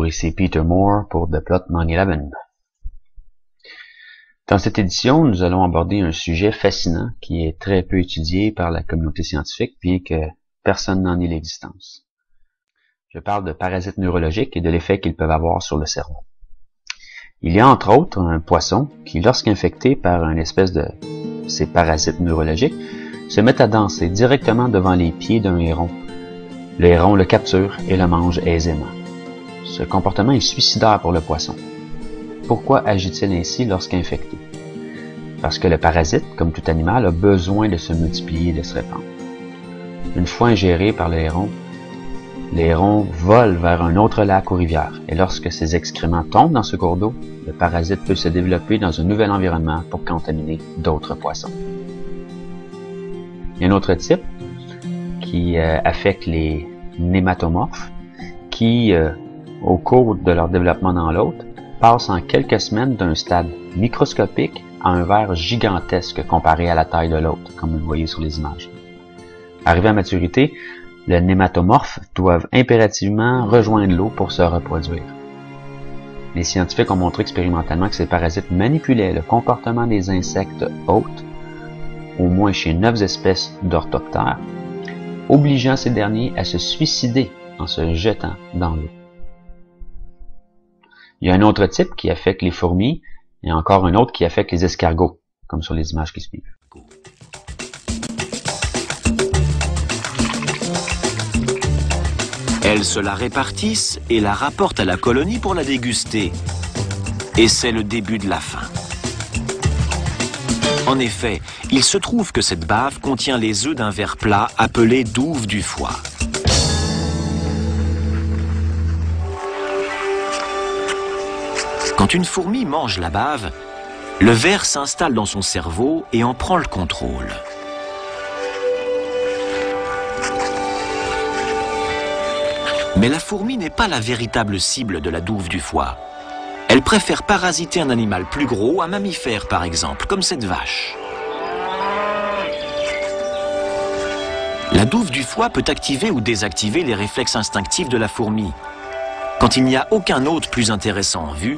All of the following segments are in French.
Bonjour, ici Peter Moore pour The Plot Money 11. Dans cette édition, nous allons aborder un sujet fascinant qui est très peu étudié par la communauté scientifique bien que personne n'en nie l'existence. Je parle de parasites neurologiques et de l'effet qu'ils peuvent avoir sur le cerveau. Il y a entre autres un poisson qui, lorsqu'infecté par une espèce de ces parasites neurologiques, se met à danser directement devant les pieds d'un héron. Le héron le capture et le mange aisément. Ce comportement est suicidaire pour le poisson. Pourquoi agit-il ainsi lorsqu'infecté? Parce que le parasite, comme tout animal, a besoin de se multiplier et de se répandre. Une fois ingéré par le héron vole vers un autre lac ou rivière, et lorsque ses excréments tombent dans ce cours d'eau, le parasite peut se développer dans un nouvel environnement pour contaminer d'autres poissons. Il y a un autre type qui affecte les nématomorphes, qui, au cours de leur développement dans l'autre, passent en quelques semaines d'un stade microscopique à un ver gigantesque comparé à la taille de l'autre, comme vous le voyez sur les images. Arrivé à maturité, les nématomorphes doivent impérativement rejoindre l'eau pour se reproduire. Les scientifiques ont montré expérimentalement que ces parasites manipulaient le comportement des insectes hôtes, au moins chez 9 espèces d'orthoptères, obligeant ces derniers à se suicider en se jetant dans l'eau. Il y a un autre type qui affecte les fourmis et encore un autre qui affecte les escargots, comme sur les images qui suivent. Elles se la répartissent et la rapportent à la colonie pour la déguster. Et c'est le début de la fin. En effet, il se trouve que cette bave contient les œufs d'un ver plat appelé douve du foie. Quand une fourmi mange la bave, le ver s'installe dans son cerveau et en prend le contrôle. Mais la fourmi n'est pas la véritable cible de la douve du foie. Elle préfère parasiter un animal plus gros, un mammifère par exemple, comme cette vache. La douve du foie peut activer ou désactiver les réflexes instinctifs de la fourmi. Quand il n'y a aucun hôte plus intéressant en vue,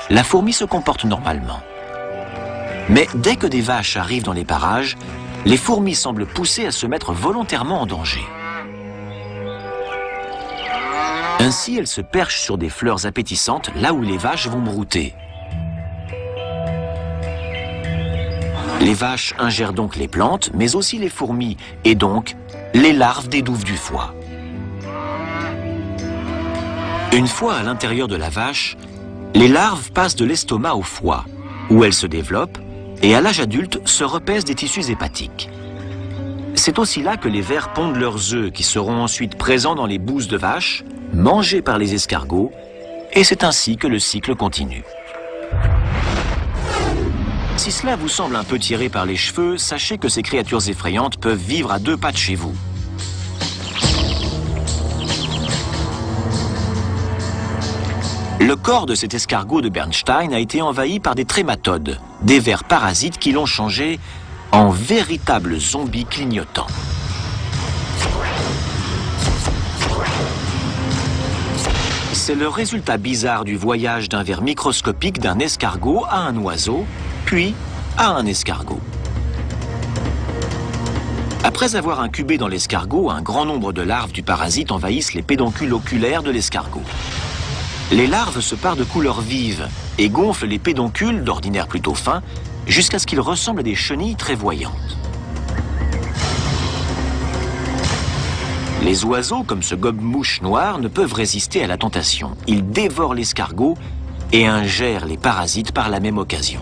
la fourmi se comporte normalement. Mais dès que des vaches arrivent dans les parages, les fourmis semblent poussées à se mettre volontairement en danger. Ainsi, elles se perchent sur des fleurs appétissantes là où les vaches vont brouter. Les vaches ingèrent donc les plantes, mais aussi les fourmis, et donc les larves des douves du foie. Une fois à l'intérieur de la vache, les larves passent de l'estomac au foie, où elles se développent et à l'âge adulte se repaissent des tissus hépatiques. C'est aussi là que les vers pondent leurs œufs qui seront ensuite présents dans les bouses de vache, mangés par les escargots, et c'est ainsi que le cycle continue. Si cela vous semble un peu tiré par les cheveux, sachez que ces créatures effrayantes peuvent vivre à 2 pas de chez vous. Le corps de cet escargot de Bernstein a été envahi par des trématodes, des vers parasites qui l'ont changé en véritable zombie clignotant. C'est le résultat bizarre du voyage d'un ver microscopique d'un escargot à un oiseau, puis à un escargot. Après avoir incubé dans l'escargot, un grand nombre de larves du parasite envahissent les pédoncules oculaires de l'escargot. Les larves se parent de couleurs vives et gonflent les pédoncules, d'ordinaire plutôt fins, jusqu'à ce qu'ils ressemblent à des chenilles très voyantes. Les oiseaux, comme ce gobe-mouche noir, ne peuvent résister à la tentation. Ils dévorent l'escargot et ingèrent les parasites par la même occasion.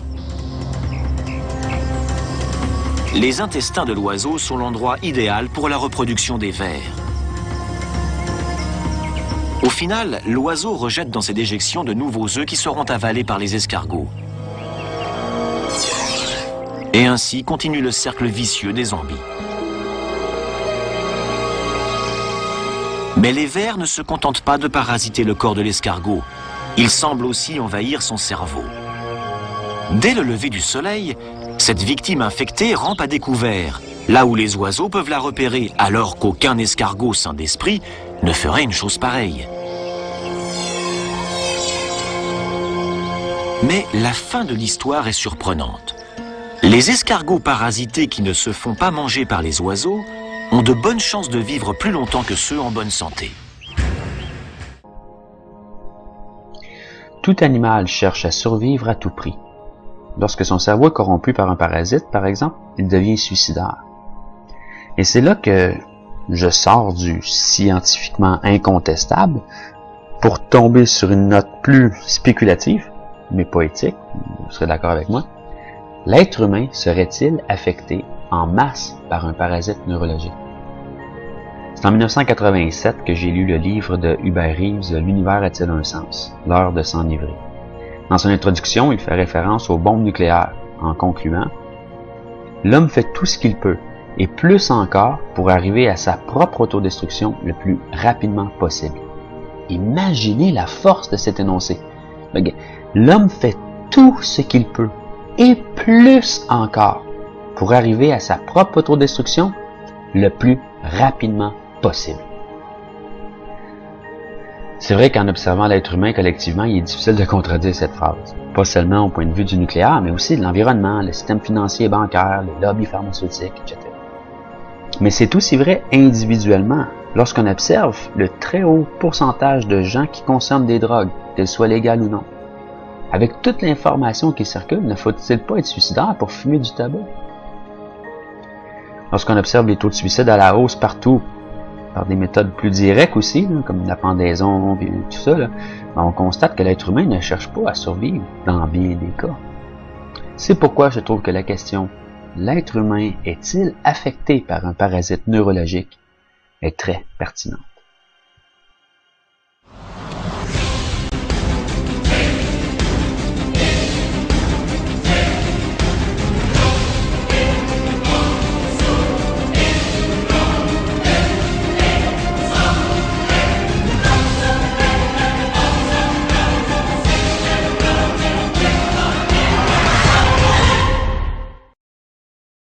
Les intestins de l'oiseau sont l'endroit idéal pour la reproduction des vers. Au final, l'oiseau rejette dans ses déjections de nouveaux œufs qui seront avalés par les escargots. Et ainsi continue le cercle vicieux des zombies. Mais les vers ne se contentent pas de parasiter le corps de l'escargot. Ils semblent aussi envahir son cerveau. Dès le lever du soleil, cette victime infectée rampe à découvert, là où les oiseaux peuvent la repérer, alors qu'aucun escargot sain d'esprit ne ferait une chose pareille. Mais la fin de l'histoire est surprenante. Les escargots parasités qui ne se font pas manger par les oiseaux ont de bonnes chances de vivre plus longtemps que ceux en bonne santé. Tout animal cherche à survivre à tout prix. Lorsque son cerveau est corrompu par un parasite, par exemple, il devient suicidaire. Et c'est là que je sors du scientifiquement incontestable pour tomber sur une note plus spéculative, mais poétique, vous serez d'accord avec moi. L'être humain serait-il affecté en masse par un parasite neurologique? C'est en 1987 que j'ai lu le livre de Hubert Reeves, L'univers a-t-il un sens? L'heure de s'enivrer. Dans son introduction, il fait référence aux bombes nucléaires, en concluant « L'homme fait tout ce qu'il peut, et plus encore, pour arriver à sa propre autodestruction le plus rapidement possible. » Imaginez la force de cet énoncé. L'homme fait tout ce qu'il peut, et plus encore, pour arriver à sa propre autodestruction le plus rapidement possible. C'est vrai qu'en observant l'être humain collectivement, il est difficile de contredire cette phrase. Pas seulement au point de vue du nucléaire, mais aussi de l'environnement, le système financier et bancaire, les lobbies pharmaceutiques, etc. Mais c'est aussi vrai individuellement, lorsqu'on observe le très haut pourcentage de gens qui consomment des drogues, qu'elles soient légales ou non. Avec toute l'information qui circule, ne faut-il pas être suicidaire pour fumer du tabac? Lorsqu'on observe les taux de suicide à la hausse partout, par des méthodes plus directes aussi, là, comme la pendaison et tout ça, là, on constate que l'être humain ne cherche pas à survivre dans bien des cas. C'est pourquoi je trouve que la question « L'être humain est-il affecté par un parasite neurologique » est très pertinente.